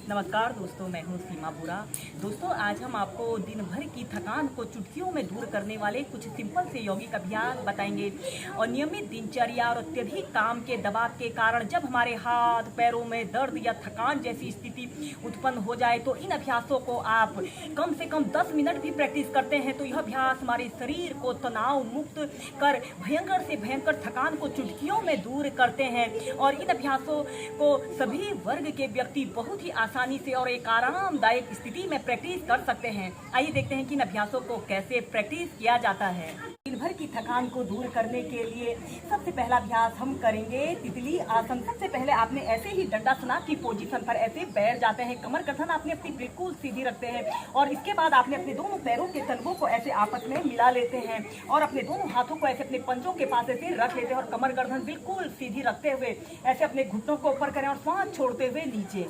नमस्कार दोस्तों, मैं हूं सीमा बुरा। दोस्तों, आज हम आपको दिन भर की थकान को चुटकियों में दूर करने वाले कुछ सिंपल से यौगिक अभ्यास बताएंगे। और नियमित दिनचर्या और अत्यधिक काम के दबाव के कारण जब हमारे हाथ पैरों में दर्द या थकान जैसी स्थिति उत्पन्न हो जाए तो इन अभ्यासों को आप कम से कम 10 मिनट भी प्रैक्टिस करते हैं तो यह अभ्यास हमारे शरीर को तनाव मुक्त कर भयंकर से भयंकर थकान को चुटकियों में दूर करते हैं। और इन अभ्यासों को सभी वर्ग के व्यक्ति बहुत ही आसानी से और एक आरामदायक स्थिति में प्रैक्टिस कर सकते हैं। आइए देखते हैं कि इन अभ्यासों को कैसे प्रैक्टिस किया जाता है। दिन भर की थकान को दूर करने के लिए सबसे पहला अभ्यास हम करेंगे तितली आसन। सबसे पहले आपने ऐसे ही दंडासना की पोजीशन पर ऐसे बैठ जाते हैं, कमर गर्दन आपने अपनी बिल्कुल सीधी रखते हैं और इसके बाद आपने अपने दोनों पैरों के तलवों को ऐसे आपस में मिला लेते हैं और अपने दोनों हाथों को ऐसे अपने पंजों के पास ऐसे रख लेते हैं और कमर गर्दन बिल्कुल सीधी रखते हुए ऐसे अपने घुटनों को ऊपर करें और सांस छोड़ते हुए नीचे।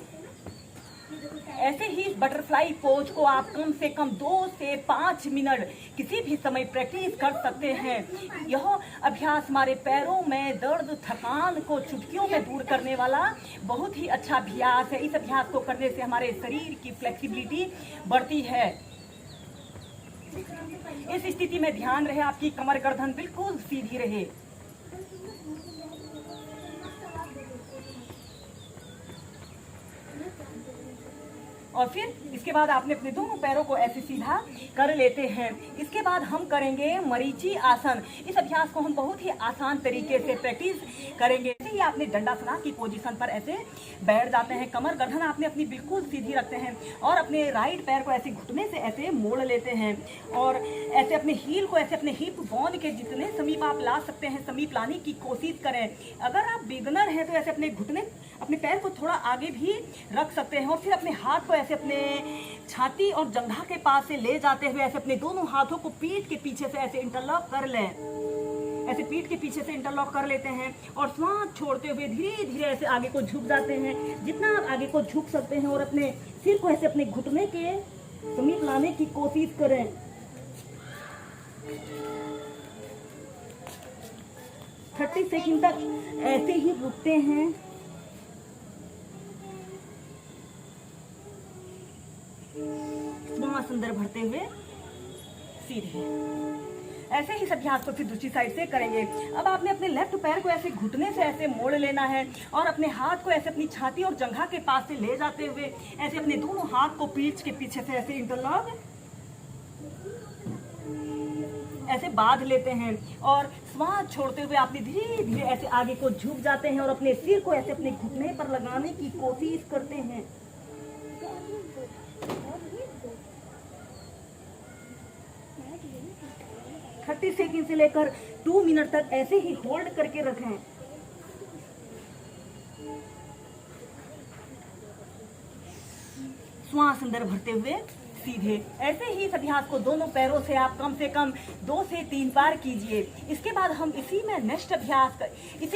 ऐसे ही बटरफ्लाई पोज को आप कम से कम 2 से 5 मिनट किसी भी समय प्रैक्टिस कर सकते हैं। यह अभ्यास हमारे पैरों में दर्द थकान को चुटकियों में दूर करने वाला बहुत ही अच्छा अभ्यास है। इस अभ्यास को करने से हमारे शरीर की फ्लेक्सिबिलिटी बढ़ती है। इस स्थिति में ध्यान रहे आपकी कमर गर्दन बिल्कुल सीधी रहे। और फिर इसके बाद आपने अपने दोनों पैरों को ऐसे सीधा कर लेते हैं। इसके बाद हम करेंगे मरीची आसन। इस अभ्यास को हम बहुत ही आसान तरीके से प्रैक्टिस करेंगे। ऐसे ही आपने दंडासना की पोजीशन पर ऐसे बैठ जाते हैं, कमर गर्दन आपने अपनी बिल्कुल सीधी रखते हैं और अपने राइट पैर को ऐसे घुटने से ऐसे मोड़ लेते हैं और ऐसे अपने हील को ऐसे अपने हिप बोन के जितने समीप आप ला सकते हैं समीप लाने की कोशिश करें। अगर आप बिगनर हैं तो ऐसे अपने घुटने अपने पैर को थोड़ा आगे भी रख सकते हैं और फिर अपने हाथ को ऐसे अपने छाती और जंघा के पास से ले जाते हुए ऐसे अपने दोनों हाथों को पीठ के पीछे से ऐसे इंटरलॉक कर लें। ऐसे पीठ के पीछे से इंटरलॉक कर लेते हैं और सांस छोड़ते हुए धीरे धीरे ऐसे आगे को झुक जाते हैं, जितना आप आगे को झुक सकते हैं और अपने सिर को ऐसे अपने घुटने के समीप लाने की कोशिश करें। थर्टी सेकंड तक ऐसे ही रुकते हैं। श्वास अंदर भरते हुए सीधे। ऐसे ही अभ्यास को फिर दूसरी साइड से करेंगे। अब आपने अपने लेफ्ट पैर को ऐसे घुटने से ऐसे मोड़ लेना है और अपने हाथ को ऐसे अपनी छाती और जंघा के पास से ले जाते हुए ऐसे अपने दोनों हाथ को पीठ के पीछे से ऐसे इंटरलॉक ऐसे बांध लेते हैं और श्वास छोड़ते हुए आपने धीरे धीरे ऐसे आगे को झुक जाते हैं और अपने सिर को ऐसे अपने घुटने पर लगाने की कोशिश करते हैं। थर्टी सेकेंड से लेकर 2 मिनट तक ऐसे ही होल्ड करके रखें। श्वास अंदर भरते हुए सीधे। ऐसे ही इस अभ्यास को दोनों पैरों से आप कम से कम 2 से 3 बार कीजिए। इसके बाद हम इसी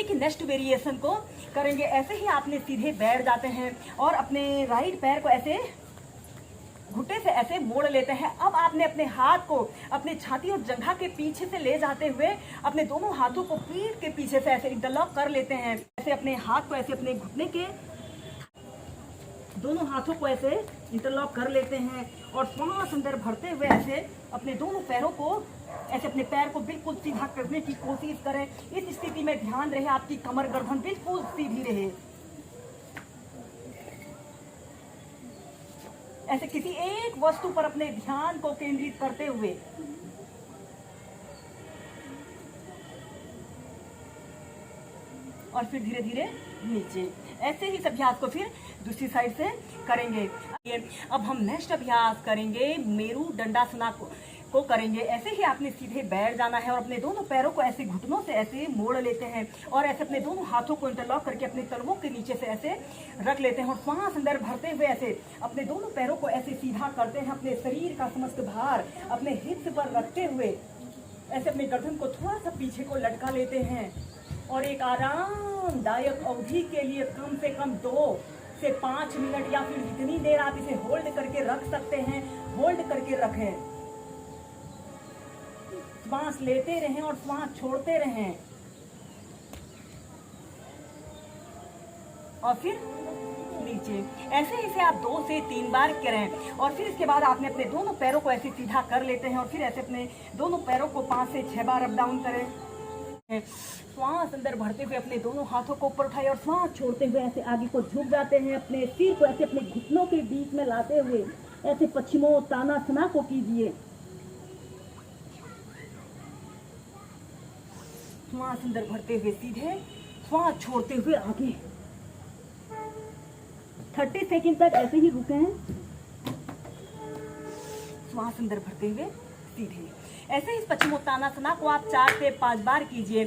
की नेक्स्ट वेरिएशन को करेंगे। ऐसे ही आपने सीधे बैठ जाते हैं और अपने राइट पैर को ऐसे घुटने से ऐसे मोड़ लेते हैं। अब आपने अपने हाथ को अपने छाती और जंघा के पीछे से ले जाते हुए अपने दोनों हाथों को पीठ के पीछे से ऐसे इंटरलॉक कर लेते हैं। ऐसे अपने हाथ को ऐसे अपने घुटने के दोनों हाथों को ऐसे इंटरलॉक कर लेते हैं और श्वास अंदर भरते हुए ऐसे अपने दोनों पैरों को ऐसे अपने पैर को बिल्कुल सीधा करने की कोशिश करें। इस स्थिति में ध्यान रहे आपकी कमर गर्दन बिल्कुल सीधी रहे। ऐसे किसी एक वस्तु पर अपने ध्यान को केंद्रित करते हुए और फिर धीरे धीरे नीचे। ऐसे ही इस अभ्यास को फिर दूसरी साइड से करेंगे। अब हम नेक्स्ट अभ्यास करेंगे मेरू दंडासना को करेंगे। ऐसे ही आपने सीधे बैठ जाना है और अपने दोनों पैरों को ऐसे घुटनों से ऐसे मोड़ लेते हैं और ऐसे अपने दोनों हाथों को इंटरलॉक करके अपने तलवों के नीचे से ऐसे रख लेते हैं और श्वास अंदर भरते हुए ऐसे अपने दोनों पैरों को ऐसे सीधा करते हैं। अपने शरीर का समस्त भार अपने हिप्स पर रखते हुए ऐसे अपने गर्दन को थोड़ा सा पीछे को लटका लेते हैं और एक आरामदायक अवधि के लिए कम से कम 2 से 5 मिनट या फिर जितनी देर आप इसे होल्ड करके रख सकते हैं होल्ड करके रखें। श्वास लेते रहें और श्वास छोड़ते रहें और फिर नीचे। ऐसे ही इसे आप 2 से 3 बार करें और फिर इसके बाद आपने अपने दोनों पैरों को ऐसे सीधा कर लेते हैं और फिर ऐसे अपने दोनों पैरों को 5 से 6 बार अप डाउन करें। श्वास अंदर भरते हुए अपने दोनों हाथों को ऊपर उठाए और श्वास छोड़ते हुए ऐसे आगे को झुक जाते हैं। अपने सिर को ऐसे अपने घुटनों के बीच में लाते हुए ऐसे पश्चिमोत्तानासना को कीजिए। श्वास अंदर भरते हुए सीधे, श्वास छोड़ते हुए आगे। 30 सेकंड तक ऐसे ही रुके हैं। श्वास अंदर भरते हुए सीधे। ऐसे ही इस पश्चिमोत्तानासना को आप 4 से 5 बार कीजिए।